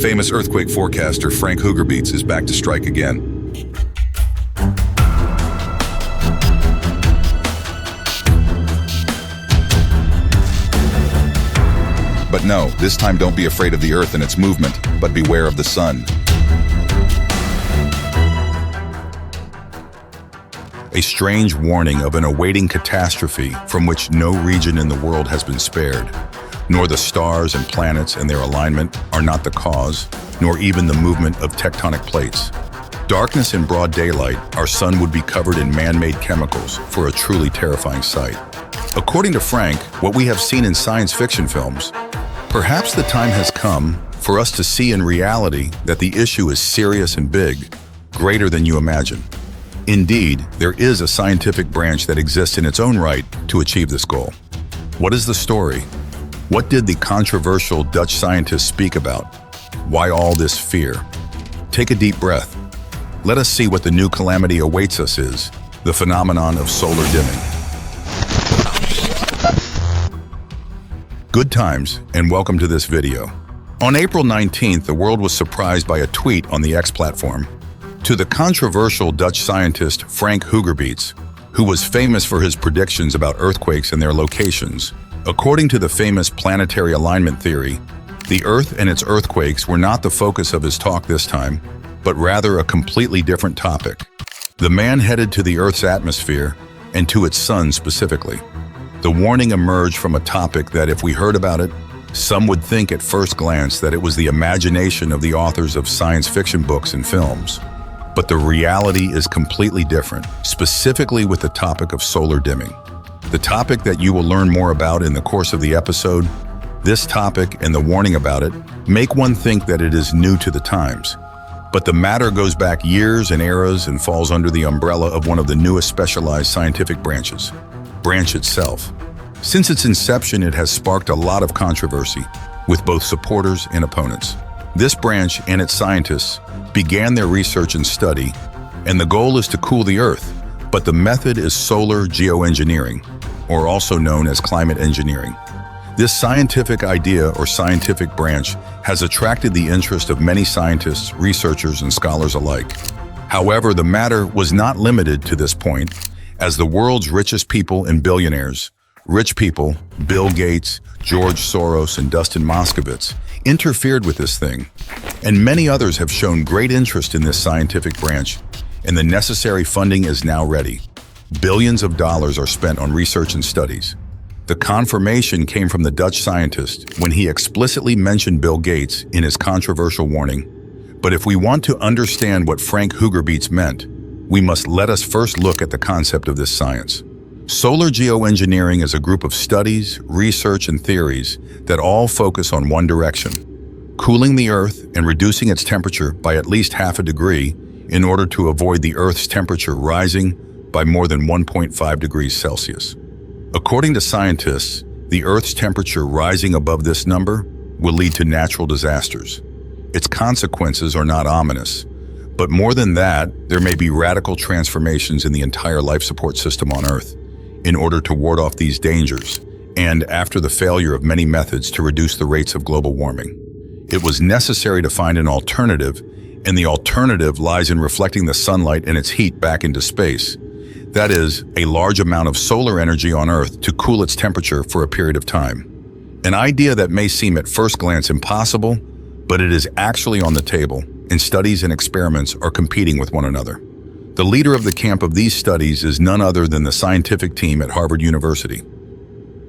Famous earthquake forecaster Frank Hoogerbeets is back to strike again. But no, this time don't be afraid of the Earth and its movement, but beware of the sun. A strange warning of an awaiting catastrophe from which no region in the world has been spared, nor the stars and planets and their alignment are not the cause, nor even the movement of tectonic plates. Darkness in broad daylight, our sun would be covered in man-made chemicals for a truly terrifying sight. According to Frank, what we have seen in science fiction films, perhaps the time has come for us to see in reality that the issue is serious and big, greater than you imagine. Indeed, there is a scientific branch that exists in its own right to achieve this goal. What is the story? What did the controversial Dutch scientists speak about? Why all this fear? Take a deep breath. Let us see what the new calamity awaits us is, the phenomenon of solar dimming. Good times, and welcome to this video. On April 19th, the world was surprised by a tweet on the X platform. To the controversial Dutch scientist Frank Hoogerbeets, who was famous for his predictions about earthquakes and their locations. According to the famous planetary alignment theory, the Earth and its earthquakes were not the focus of his talk this time, but rather a completely different topic. The man headed to the Earth's atmosphere and to its sun specifically. The warning emerged from a topic that, if we heard about it, some would think at first glance that it was the imagination of the authors of science fiction books and films. But the reality is completely different, specifically with the topic of solar dimming. The topic that you will learn more about in the course of the episode, this topic and the warning about it make one think that it is new to the times. But the matter goes back years and eras and falls under the umbrella of one of the newest specialized scientific branches. Branch itself. Since its inception, it has sparked a lot of controversy with both supporters and opponents. This branch and its scientists began their research and study, and the goal is to cool the Earth, but the method is solar geoengineering, or also known as climate engineering. This scientific idea or scientific branch has attracted the interest of many scientists, researchers, and scholars alike. However, the matter was not limited to this point, as the world's richest people and billionaires, rich people, Bill Gates, George Soros, and Dustin Moskovitz, interfered with this thing. And many others have shown great interest in this scientific branch, and the necessary funding is now ready. Billions of dollars are spent on research and studies. The confirmation came from the Dutch scientist when he explicitly mentioned Bill Gates in his controversial warning. But if we want to understand what Frank Hoogerbeets meant, we must let us first look at the concept of this science. Solar geoengineering is a group of studies, research, and theories that all focus on one direction: cooling the Earth and reducing its temperature by at least half a degree in order to avoid the Earth's temperature rising by more than 1.5 degrees Celsius. According to scientists, the Earth's temperature rising above this number will lead to natural disasters. Its consequences are not ominous, but more than that, there may be radical transformations in the entire life support system on Earth in order to ward off these dangers, and after the failure of many methods to reduce the rates of global warming. It was necessary to find an alternative, and the alternative lies in reflecting the sunlight and its heat back into space. That is, a large amount of solar energy on Earth to cool its temperature for a period of time. An idea that may seem at first glance impossible, but it is actually on the table, and studies and experiments are competing with one another. The leader of the camp of these studies is none other than the scientific team at Harvard University.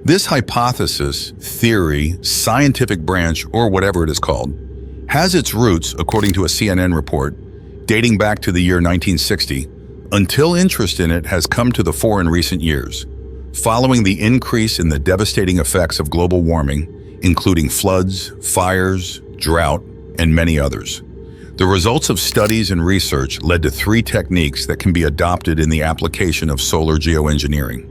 This hypothesis, theory, scientific branch, or whatever it is called, has its roots, according to a CNN report, dating back to the year 1960, until interest in it has come to the fore in recent years, following the increase in the devastating effects of global warming, including floods, fires, drought, and many others. The results of studies and research led to 3 techniques that can be adopted in the application of solar geoengineering.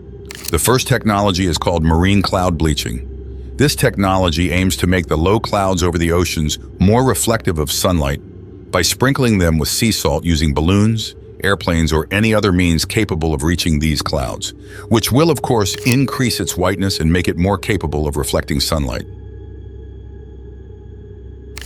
The first technology is called marine cloud bleaching. This technology aims to make the low clouds over the oceans more reflective of sunlight by sprinkling them with sea salt using balloons, airplanes, or any other means capable of reaching these clouds, which will, of course, increase its whiteness and make it more capable of reflecting sunlight.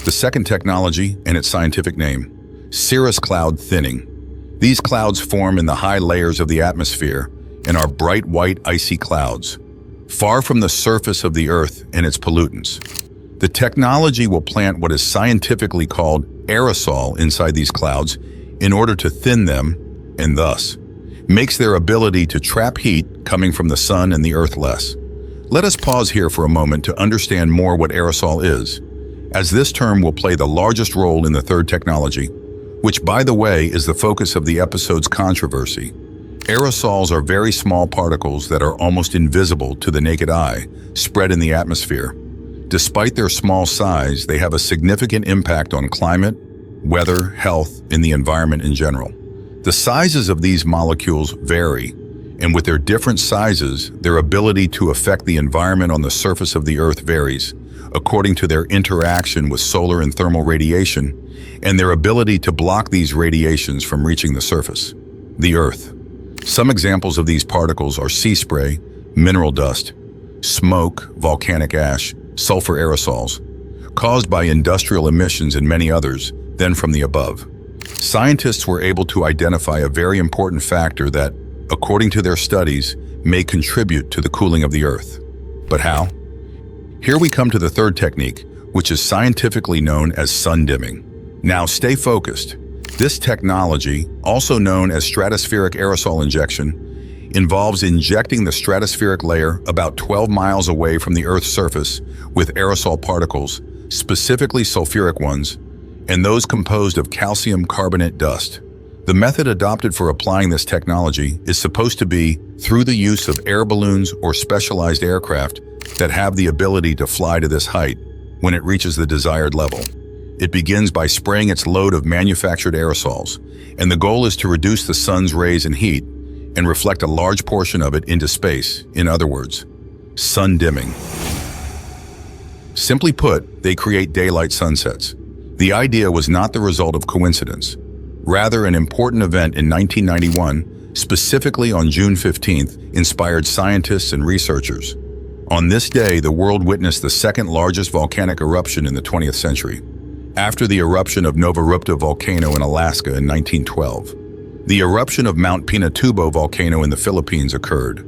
The second technology, and its scientific name, cirrus cloud thinning. These clouds form in the high layers of the atmosphere and are bright white icy clouds, far from the surface of the Earth and its pollutants. The technology will plant what is scientifically called aerosol inside these clouds in order to thin them, and thus makes their ability to trap heat coming from the sun and the Earth less. Let us pause here for a moment to understand more what aerosol is, as this term will play the largest role in the third technology, which, by the way, is the focus of the episode's controversy. Aerosols are very small particles that are almost invisible to the naked eye, spread in the atmosphere. Despite their small size, they have a significant impact on climate, weather, health, and the environment in general. The sizes of these molecules vary, and with their different sizes, their ability to affect the environment on the surface of the Earth varies, according to their interaction with solar and thermal radiation, and their ability to block these radiations from reaching the surface, the Earth. Some examples of these particles are sea spray, mineral dust, smoke, volcanic ash, sulfur aerosols, caused by industrial emissions, and many others, then from the above. Scientists were able to identify a very important factor that, according to their studies, may contribute to the cooling of the Earth. But how? Here we come to the third technique, which is scientifically known as sun dimming. Now stay focused. This technology, also known as stratospheric aerosol injection, involves injecting the stratospheric layer about 12 miles away from the Earth's surface with aerosol particles, specifically sulfuric ones, and those composed of calcium carbonate dust. The method adopted for applying this technology is supposed to be through the use of air balloons or specialized aircraft that have the ability to fly to this height when it reaches the desired level. It begins by spraying its load of manufactured aerosols, and the goal is to reduce the sun's rays and heat and reflect a large portion of it into space. In other words, sun dimming. Simply put, they create daylight sunsets. The idea was not the result of coincidence. Rather, an important event in 1991, specifically on June 15th, inspired scientists and researchers. On this day, the world witnessed the second largest volcanic eruption in the 20th century, after the eruption of Nova Rupta volcano in Alaska in 1912. The eruption of Mount Pinatubo volcano in the Philippines occurred,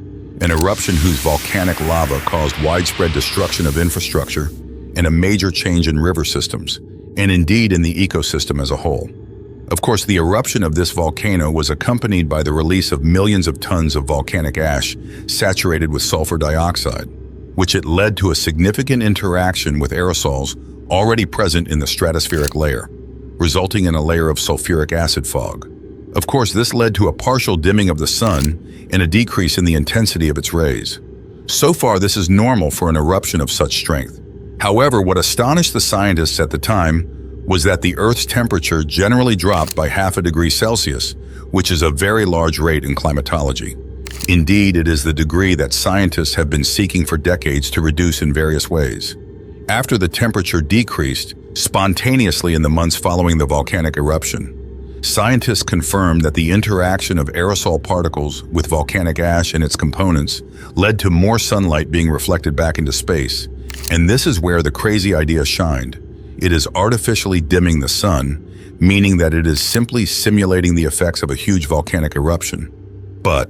an eruption whose volcanic lava caused widespread destruction of infrastructure and a major change in river systems, and indeed in the ecosystem as a whole. Of course, the eruption of this volcano was accompanied by the release of millions of tons of volcanic ash saturated with sulfur dioxide, which it led to a significant interaction with aerosols already present in the stratospheric layer, resulting in a layer of sulfuric acid fog. Of course, this led to a partial dimming of the sun and a decrease in the intensity of its rays. So far, this is normal for an eruption of such strength. However, what astonished the scientists at the time was that the Earth's temperature generally dropped by ½ degree Celsius, which is a very large rate in climatology. Indeed, it is the degree that scientists have been seeking for decades to reduce in various ways. After the temperature decreased spontaneously in the months following the volcanic eruption, scientists confirmed that the interaction of aerosol particles with volcanic ash and its components led to more sunlight being reflected back into space. And this is where the crazy idea shined. It is artificially dimming the sun, meaning that it is simply simulating the effects of a huge volcanic eruption. But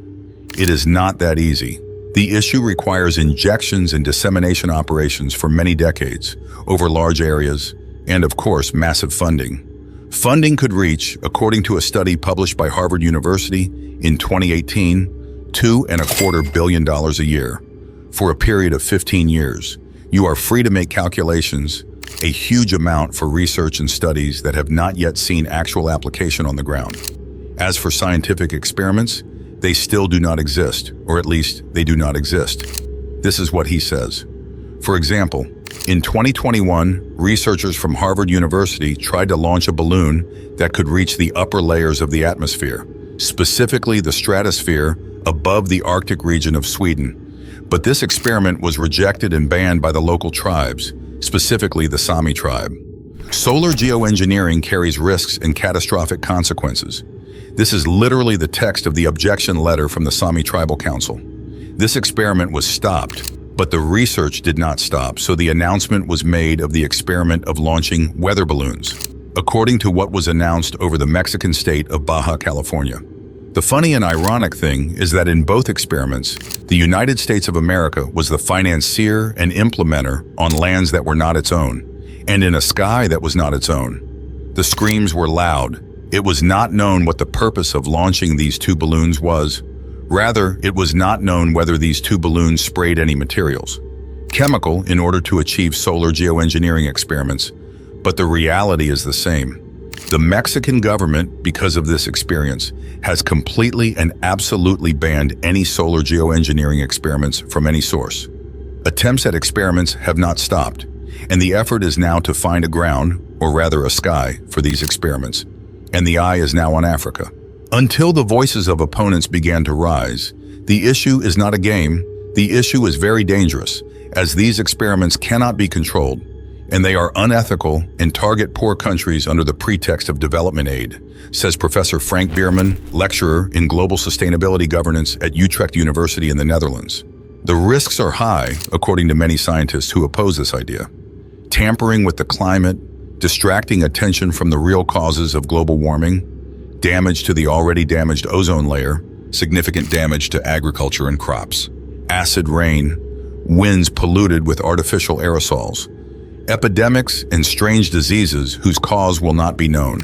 it is not that easy. The issue requires injections and dissemination operations for many decades, over large areas, and of course, massive funding. Funding could reach, according to a study published by Harvard University in 2018, $2.25 billion a year. For a period of 15 years, you are free to make calculations, a huge amount for research and studies that have not yet seen actual application on the ground. As for scientific experiments, they still do not exist, or at least they do not exist. This is what he says. For example, in 2021, researchers from Harvard University tried to launch a balloon that could reach the upper layers of the atmosphere, specifically the stratosphere above the Arctic region of Sweden. But this experiment was rejected and banned by the local tribes, specifically the Sami tribe. Solar geoengineering carries risks and catastrophic consequences. This is literally the text of the objection letter from the Sami Tribal Council. This experiment was stopped, But the research did not stop, so the announcement was made of the experiment of launching weather balloons, according to what was announced over the Mexican state of Baja California. The funny and ironic thing is that in both experiments, the United States of America was the financier and implementer on lands that were not its own, and in a sky that was not its own. The screams were loud. It was not known what the purpose of launching these two balloons was. Rather, it was not known whether these two balloons sprayed any materials, chemical, in order to achieve solar geoengineering experiments, but the reality is the same. The Mexican government, because of this experience, has completely and absolutely banned any solar geoengineering experiments from any source. Attempts at experiments have not stopped, and the effort is now to find a ground, or rather a sky, for these experiments, and the eye is now on Africa. Until the voices of opponents began to rise, the issue is not a game, the issue is very dangerous, as these experiments cannot be controlled, and they are unethical and target poor countries under the pretext of development aid, says Professor Frank Bierman, lecturer in global sustainability governance at Utrecht University in the Netherlands. The risks are high, according to many scientists who oppose this idea. Tampering with the climate, distracting attention from the real causes of global warming, damage to the already damaged ozone layer, significant damage to agriculture and crops, acid rain, winds polluted with artificial aerosols, epidemics and strange diseases whose cause will not be known,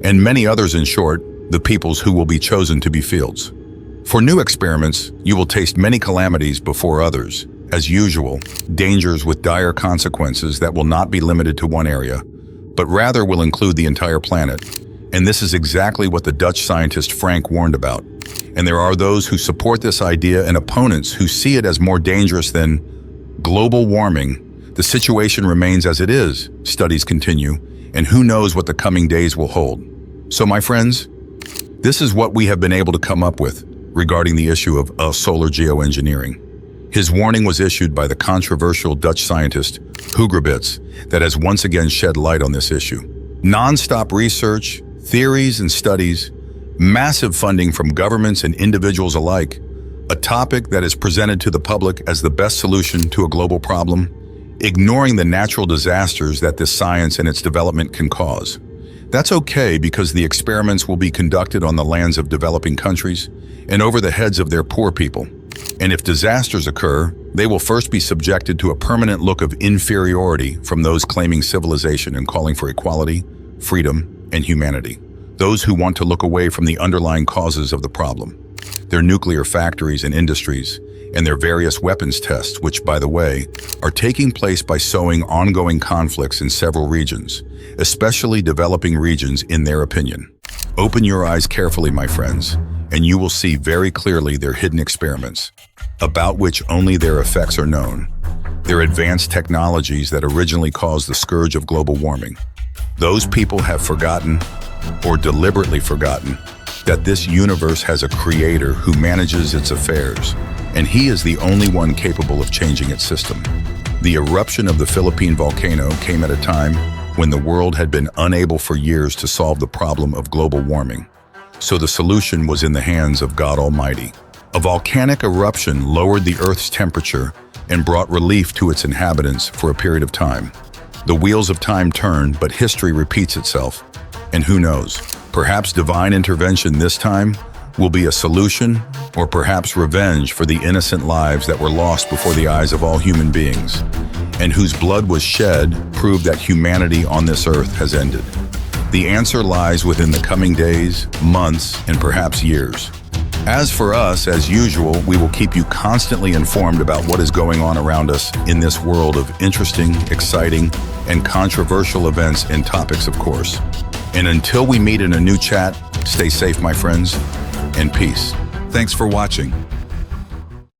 and many others, in short, the peoples who will be chosen to be fields. For new experiments, you will taste many calamities before others, as usual, dangers with dire consequences that will not be limited to one area, but rather will include the entire planet. And this is exactly what the Dutch scientist Frank warned about. And there are those who support this idea and opponents who see it as more dangerous than global warming. The situation remains as it is, studies continue, and who knows what the coming days will hold. So my friends, this is what we have been able to come up with regarding the issue of solar geoengineering. His warning was issued by the controversial Dutch scientist Hoogerbeets that has once again shed light on this issue. Non-stop research, theories and studies, massive funding from governments and individuals alike, a topic that is presented to the public as the best solution to a global problem, ignoring the natural disasters that this science and its development can cause. That's okay because the experiments will be conducted on the lands of developing countries and over the heads of their poor people. And if disasters occur, they will first be subjected to a permanent look of inferiority from those claiming civilization and calling for equality, freedom, and humanity. Those who want to look away from the underlying causes of the problem, their nuclear factories and industries, and their various weapons tests, which, by the way, are taking place by sowing ongoing conflicts in several regions, especially developing regions in their opinion. Open your eyes carefully, my friends, and you will see very clearly their hidden experiments, about which only their effects are known, their advanced technologies that originally caused the scourge of global warming. Those people have forgotten, or deliberately forgotten, that this universe has a creator who manages its affairs, and he is the only one capable of changing its system. The eruption of the Philippine volcano came at a time when the world had been unable for years to solve the problem of global warming. So the solution was in the hands of God Almighty. A volcanic eruption lowered the Earth's temperature and brought relief to its inhabitants for a period of time. The wheels of time turn, but history repeats itself. And who knows, perhaps divine intervention this time will be a solution, or perhaps revenge for the innocent lives that were lost before the eyes of all human beings, and whose blood was shed proved that humanity on this earth has ended. The answer lies within the coming days, months, and perhaps years. As for us, as usual, we will keep you constantly informed about what is going on around us in this world of interesting, exciting, and controversial events and topics, of course. And until we meet in a new chat, stay safe, my friends, and peace. Thanks for watching.